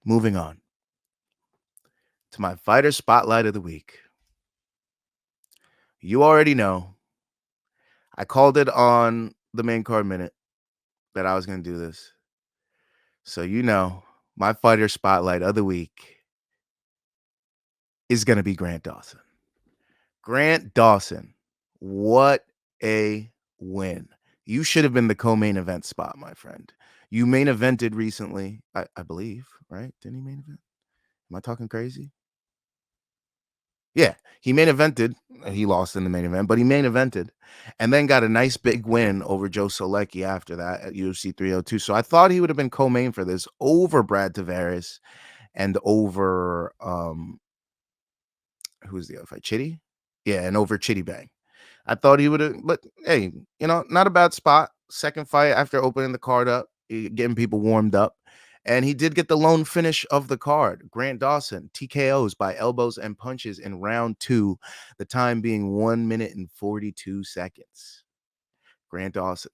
moving on to my fighter spotlight of the week. You already know I called it on the main card minute that I was going to do this. So my fighter spotlight of the week is going to be Grant Dawson. Grant Dawson, what a win. You should have been the co-main event spot, my friend. You main evented recently, I believe, right? Didn't he main event? Am I talking crazy? Yeah, he main evented. He lost in the main event, but he main evented and then got a nice big win over Joe Solecki after that at UFC 302. So I thought he would have been co-main for this over Brad Tavares and over who's the other fight? Chitty? Yeah, and over Chitty Bang. I thought he would have, but hey, not a bad spot. Second fight after opening the card up, getting people warmed up. And he did get the lone finish of the card. Grant Dawson, TKOs by elbows and punches in round 2, the time being 1 minute and 42 seconds. Grant Dawson,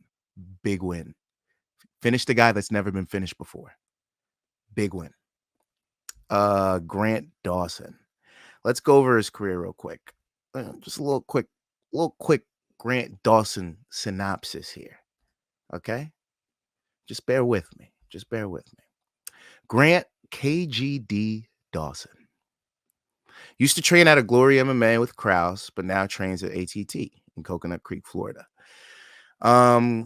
big win. Finished the guy that's never been finished before. Big win. Grant Dawson. Let's go over his career real quick. Just a little quick Grant Dawson synopsis here. Okay? Just bear with me. Grant KGD Dawson used to train out of Glory MMA with Krause, but now trains at ATT in Coconut Creek, Florida.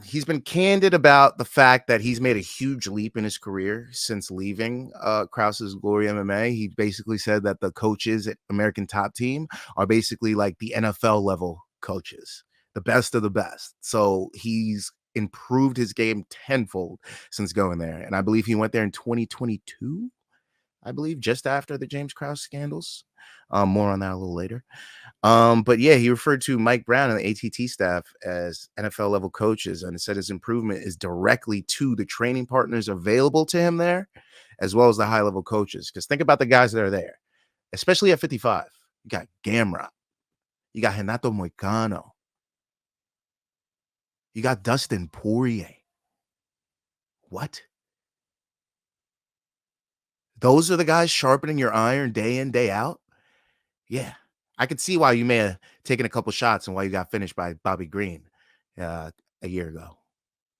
He's been candid about the fact that he's made a huge leap in his career since leaving Krause's Glory MMA. He basically said that the coaches at Americantopteam are basically like the NFL level coaches, the best of the best. So he's improved his game tenfold since going there. And I believe he went there in 2022, I believe, just after the jameskrause scandals. More on that a little later. But yeah, he referred to Mike Brown and the ATT staff as NFL level coaches and said his improvement is directly to the training partners available to him there, as well as the high level coaches. Because think about the guys that are there, especially at 55. You got Gamrot, you got Renato Moicano, you got Dustin Poirier. What? Those are the guys sharpening your iron day in, day out? Yeah. I could see why you may have taken a couple shots and why you got finished by Bobbygreen a year ago.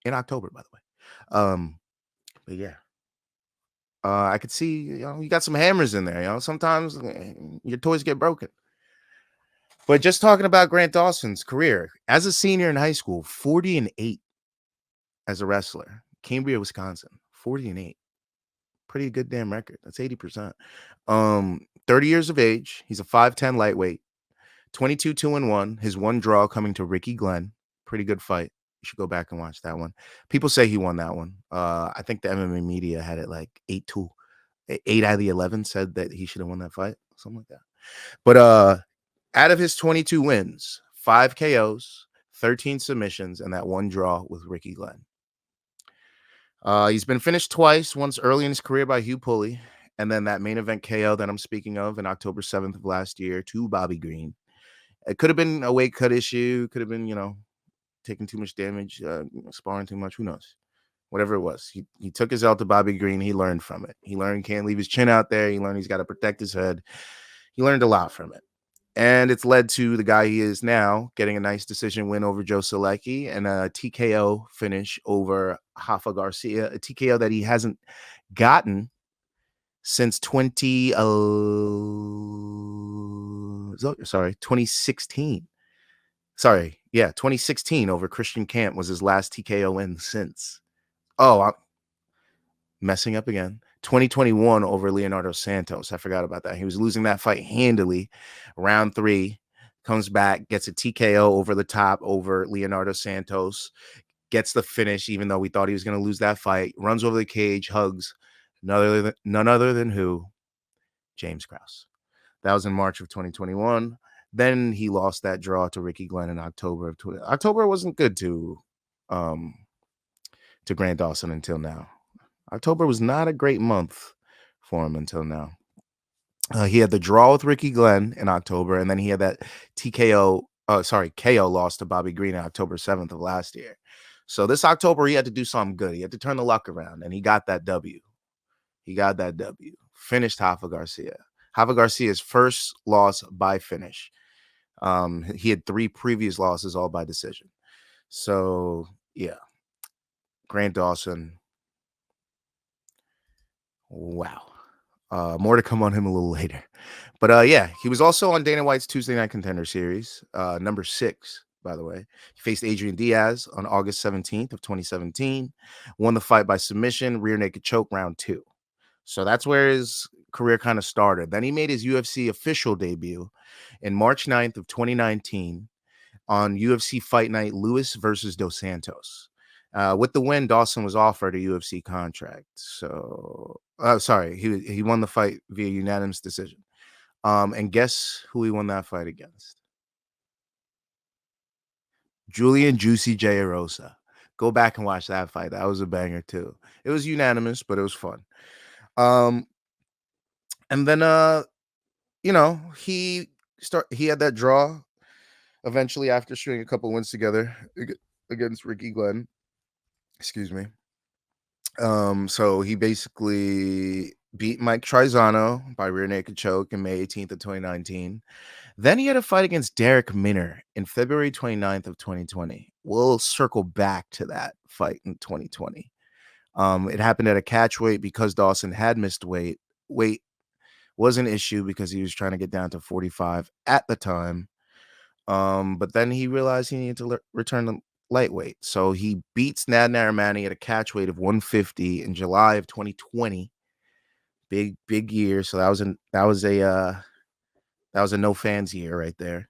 In October, by the way. But yeah. I could see, you got some hammers in there. Sometimes your toys get broken. But just talking about Grant Dawson's career, as a senior in high school, 40-8 as a wrestler. Cambria, Wisconsin, 40-8. Pretty good damn record. That's 80%. 30 years of age. He's a 5'10 lightweight. 22-2-1. His one draw coming to Ricky Glenn. Pretty good fight. You should go back and watch that one. People say he won that one. I think the MMA media had it like 8-2. 8 out of the 11 said that he should have won that fight. Something like that. But out of his 22 wins, 5 KOs, 13 submissions, and that one draw with Ricky Glenn. He's been finished twice, once early in his career by Hugh Pulley, and then that main event KO that I'm speaking of in October 7th of last year to Bobbygreen. It could have been a weight cut issue, could have been, taking too much damage, sparring too much, who knows? Whatever it was. He took his L to Bobbygreen, he learned from it. He learned he can't leave his chin out there, he learned he's got to protect his head. He learned a lot from it. And it's led to the guy he is now getting a nice decision win over Joe Solecki and a TKO finish over Rafa Garcia, a TKO that he hasn't gotten since 2016. 2016 over Christian Camp was his last TKO win since. Oh, I'm messing up again. 2021 over Leonardo Santos. I forgot about that. He was losing that fight handily. Round 3, comes back, gets a TKO over the top over Leonardo Santos, gets the finish, even though we thought he was going to lose that fight, runs over the cage, hugs none other than who? Jameskrause. That was in March of 2021. Then he lost that draw to Ricky Glenn in October of 20. October wasn't good to Grant Dawson until now. October was not a great month for him until now. He had the draw with Ricky Glenn in October, and then he had that KO loss to Bobbygreen on October 7th of last year. So this October, he had to do something good. He had to turn the luck around, and he got that W. finished Rafa Garcia. Rafa Garcia's first loss by finish. He had 3 previous losses all by decision. So, yeah, Grant Dawson. Wow. More to come on him a little later. But yeah, he was also on Dana White's Tuesday Night Contender Series, number 6, by the way. He faced Adrian Diaz on August 17th of 2017, won the fight by submission, rear naked choke, round 2. So that's where his career kind of started. Then he made his UFC official debut in March 9th of 2019 on UFC Fight Night, Lewis versus Dos Santos. With the win, Dawson was offered a UFC contract. So, sorry, he won the fight via unanimous decision. And guess who he won that fight against? Julian Juicy J. Arosa. Go back and watch that fight. That was a banger too. It was unanimous, but it was fun. Um, and then he had that draw eventually after stringing a couple wins together against Ricky Glenn. Excuse me. So he basically beat Mike Trizano by rear naked choke in May 18th of 2019. Then he had a fight against Derek Minner in February 29th of 2020. We'll circle back to that fight in 2020. It happened at a catch weight because Dawson had missed weight. Weight was an issue because he was trying to get down to 45 at the time. But then he realized he needed to return to lightweight. So he beats Nad Narimani at a catch weight of 150 in July of 2020. Big year. So that was a no fans year right there.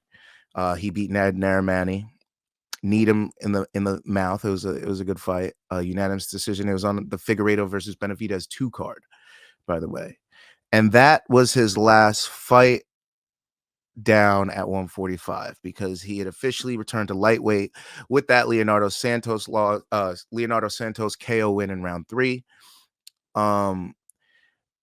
He beat Nad Narimani, kneed him in the mouth. It was a good fight. Unanimous decision. It was on the Figueiredo versus Benavidez 2 card, by the way. And that was his last fight down at 145 because he had officially returned to lightweight with that Leonardo Santos KO win in round 3.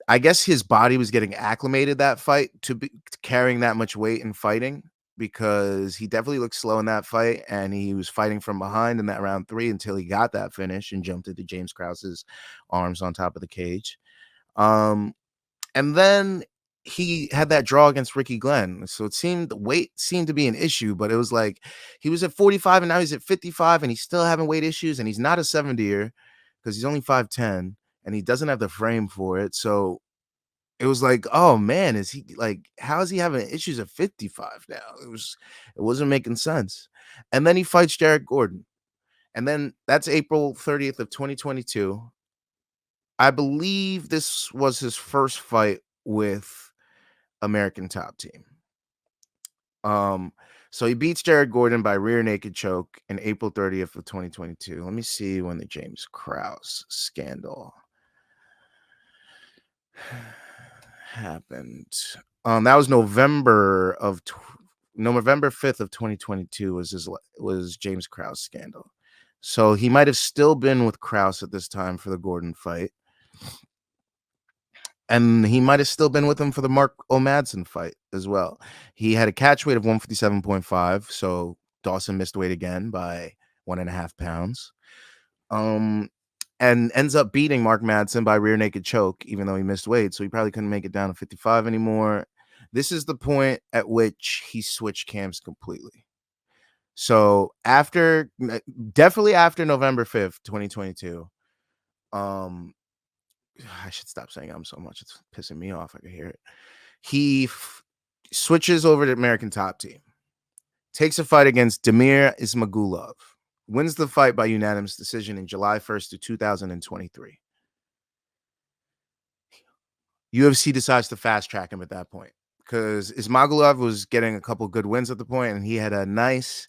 I guess his body was getting acclimated that fight to carrying that much weight and fighting, because he definitely looked slow in that fight, and he was fighting from behind in that round 3 until he got that finish and jumped into Jameskrause's arms on top of the cage. And then he had that draw against Ricky Glenn. So it seemed weight seemed to be an issue, but it was like he was at 45 and now he's at 55 and he's still having weight issues, and he's not a 70er because he's only 5'10 and he doesn't have the frame for it. So it was like, oh man, is he like, how is he having issues at 55 now? It wasn't making sense. And then he fights Jared Gordon. And then that's April 30th of 2022. I believe this was his first fight with American Top Team. So he beats Jared Gordon by rear naked choke in April 30th of 2022. Let me see when the James Krause scandal happened. That was November 5th of 2022 was James Krause scandal. So he might have still been with Krause at this time for the Gordon fight. And he might have still been with him for the Mark O'Madsen fight as well. He had a catch weight of 157.5, so Dawson missed weight again by 1.5 pounds. And ends up beating Mark Madsen by rear naked choke, even though he missed weight, so he probably couldn't make it down to 55 anymore. This is the point at which he switched camps completely. So definitely after November 5th, 2022, I should stop saying so much. It's pissing me off. I can hear it. He switches over to American Top Team, takes a fight against Damir Ismagulov, wins the fight by unanimous decision in July 1st of 2023. UFC decides to fast track him at that point because Ismagulov was getting a couple good wins at the point, and he had a nice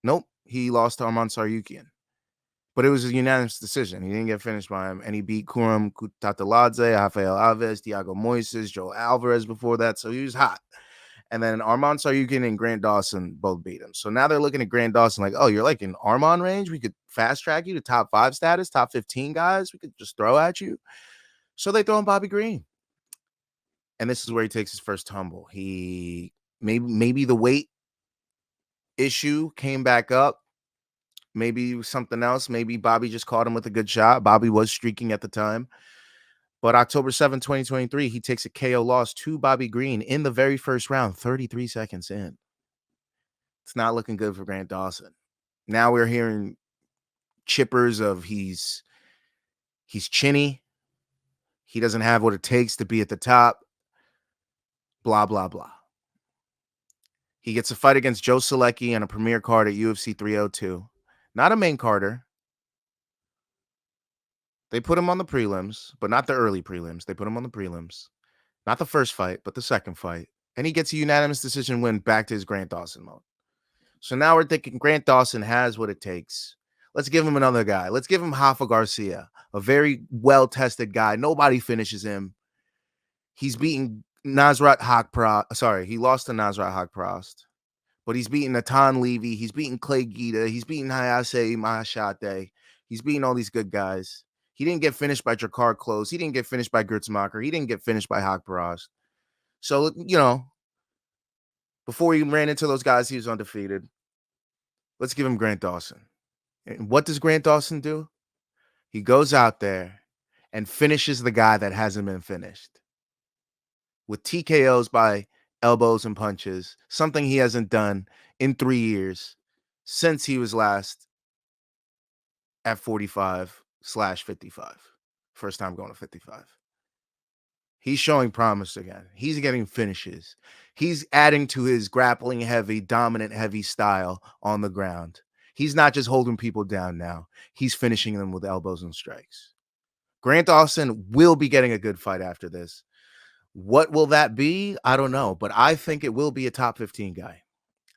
nope, he lost to Arman Saryukian. But it was a unanimous decision. He didn't get finished by him, and he beat Kuram Kutateladze, Rafael Alves, Thiago Moises, Joe Alvarez before that, so he was hot. And then Arman Saryukin and Grant Dawson both beat him. So now they're looking at Grant Dawson like, oh, you're like in Arman range? We could fast track you to top 5 status, top 15 guys. We could just throw at you. So they throw him Bobby Green. And this is where he takes his first tumble. He maybe the weight issue came back up. Maybe something else. Maybe Bobby just caught him with a good shot. Bobby was streaking at the time. But October 7th, 2023, he takes a KO loss to Bobby Green in the very first round, 33 seconds in. It's not looking good for Grant Dawson. Now we're hearing chippers of he's chinny. He doesn't have what it takes to be at the top. Blah, blah, blah. He gets a fight against Joe Selecki on a premier card at UFC 302. Not a main carder. They put him on the prelims, but not the early prelims. They put him on the prelims. Not the first fight, but the second fight. And he gets a unanimous decision win back to his Grant Dawson mode. So now we're thinking Grant Dawson has what it takes. Let's give him another guy. Let's give him Rafa Garcia, a very well-tested guy. Nobody finishes him. He's beaten Nasrat Haqparast. Sorry, he lost to Nasrat Haqparast. But he's beaten Natan Levy. He's beaten Clay Guida. He's beaten Hayase Mahashate. He's beaten all these good guys. He didn't get finished by Drakkar Klose. He didn't get finished by Gertzmacher. He didn't get finished by Haqparast. So, before he ran into those guys, he was undefeated. Let's give him Grant Dawson. And what does Grant Dawson do? He goes out there and finishes the guy that hasn't been finished with TKOs by elbows and punches, something he hasn't done in 3 years since he was last at 45/55. First time going to 55. He's showing promise again. He's getting finishes. He's adding to his grappling heavy, dominant heavy style on the ground. He's not just holding people down now. He's finishing them with elbows and strikes. Grant Dawson will be getting a good fight after this. What will that be? I don't know, but I think it will be a top 15 guy.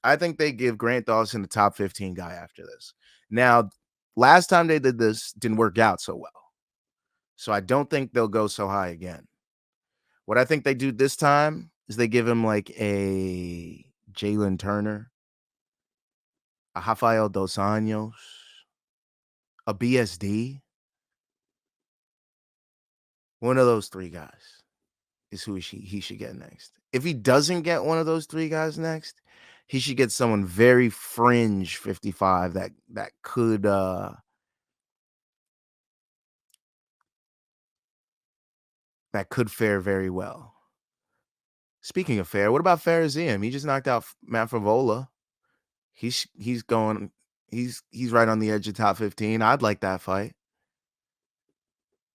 I think they give Grant Dawson a top 15 guy after this. Now, last time they did this didn't work out so well. So I don't think they'll go so high again. What I think they do this time is they give him like a Jalen Turner, a Rafael Dos Anjos, a BSD. One of those three guys is who he should get next. If he doesn't get one of those three guys next, he should get someone very fringe 55 that could fare very well. Speaking of fair, what about Farazim? He just knocked out Matt Favola. He's right on the edge of top 15. I'd like that fight.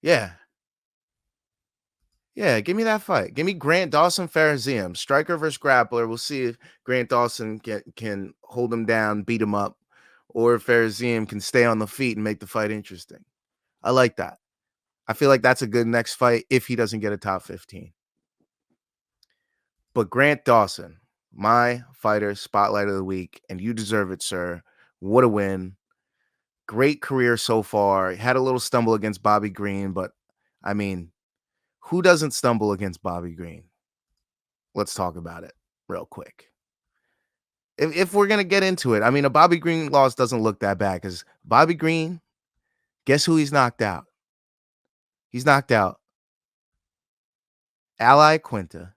Yeah. Yeah, give me that fight. Give me Grant Dawson Farazim, striker versus grappler. We'll see if Grant Dawson can hold him down, beat him up, or if Farazim can stay on the feet and make the fight interesting. I like that. I feel like that's a good next fight if he doesn't get a top 15. But Grant Dawson, my fighter spotlight of the week, and you deserve it, sir. What a win. Great career so far. Had a little stumble against Bobby Green, but I mean, who doesn't stumble against Bobby Green? Let's talk about it real quick. If we're going to get into it, I mean, a Bobby Green loss doesn't look that bad because Bobby Green, guess who he's knocked out? He's knocked out Ally Quinta.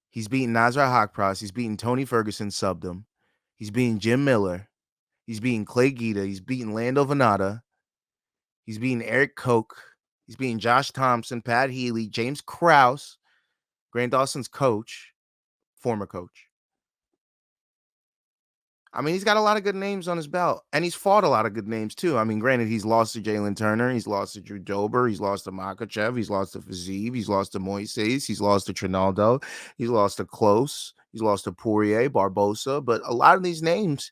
He's beaten Nasrat Haqparast. He's beaten Tony Ferguson, subbed him. He's beaten Jim Miller. He's beaten Clay Guida. He's beaten Lando Venata. He's beaten Eric Koch. He's beaten Josh Thompson, Pat Healy, Jameskrause, Grant Dawson's coach, former coach. I mean, he's got a lot of good names on his belt, and he's fought a lot of good names too. I mean, granted, he's lost to Jalen Turner, he's lost to Drew Dober, he's lost to Makhachev, he's lost to Fiziev, he's lost to Moises, he's lost to Trinaldo, he's lost to Close, he's lost to Poirier, Barbosa. But a lot of these names,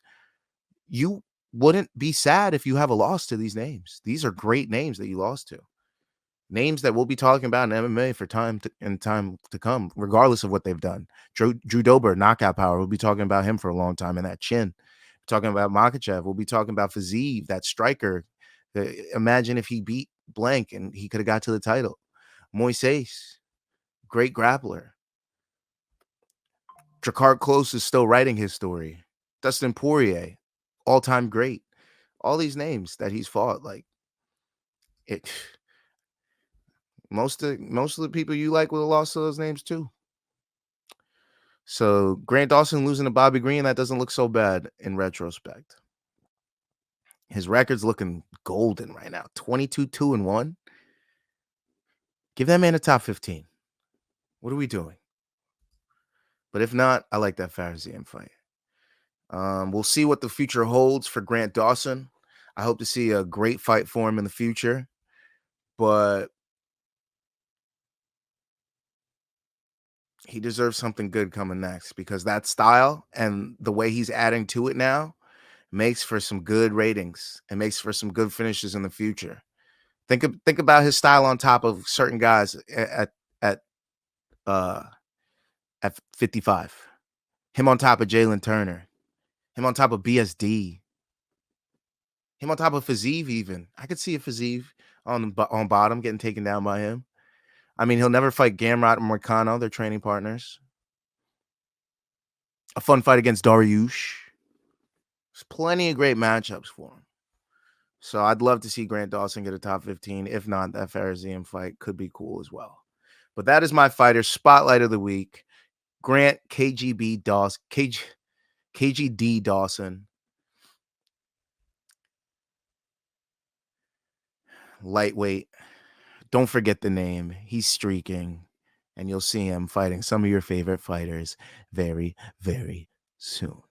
you wouldn't be sad if you have a loss to these names. These are great names that you lost to. Names that we'll be talking about in MMA for time to come, regardless of what they've done. Drew Dober, knockout power. We'll be talking about him for a long time, and that chin. We're talking about Makhachev. We'll be talking about Fiziev, that striker. Imagine if he beat Blank and he could have got to the title. Moises, great grappler. Drakkar Klose is still writing his story. Dustin Poirier, all-time great. All these names that he's fought, like it. Most of the people you like would have lost to those names too. So Grant Dawson losing to Bobby Green, that doesn't look so bad in retrospect. His record's looking golden right now. 22-2-1. Give that man a top 15. What are we doing? But if not, I like that Farizian fight. We'll see what the future holds for Grant Dawson. I hope to see a great fight for him in the future. But he deserves something good coming next, because that style and the way he's adding to it now makes for some good ratings and makes for some good finishes in the future. Think about his style on top of certain guys at uh at 55. Him on top of Jalen Turner. Him on top of BSD. Him on top of Fazeev even. I could see a Fazeev on bottom getting taken down by him. I mean, he'll never fight Gamrot or Moicano. They're training partners. A fun fight against Dariush. There's plenty of great matchups for him. So I'd love to see Grant Dawson get a top 15. If not, that Farizian fight could be cool as well. But that is my fighter spotlight of the week. Grant KGD Dawson. Lightweight. Don't forget the name. He's streaking. And you'll see him fighting some of your favorite fighters very, very soon.